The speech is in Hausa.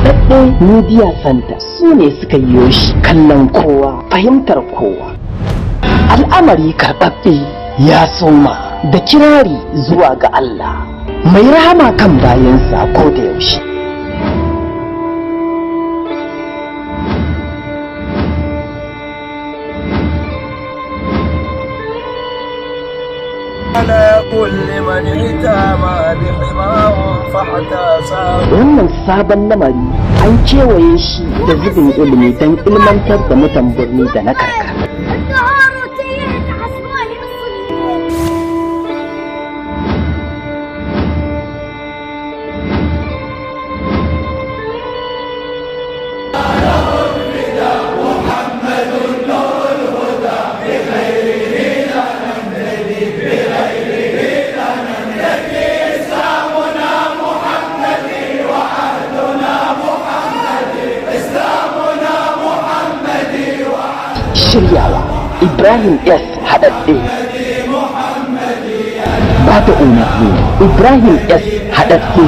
haɗaɗɗe media center su ne suka yi shi kallon kowa fahimtar kowa. Al'amari karɓaɓɓe ya soma da kirari zuwa ga Allah mai rahama kan bayansa ko da yaushe. Wannan sabon lamari an kewaye shi da zubin ilimi don ilmantar da mutan birni da na karkara. Shiryawa Ibrahim S. Haɗaɗɗe. Ba da umarni Ibrahim S. Haɗaɗɗe.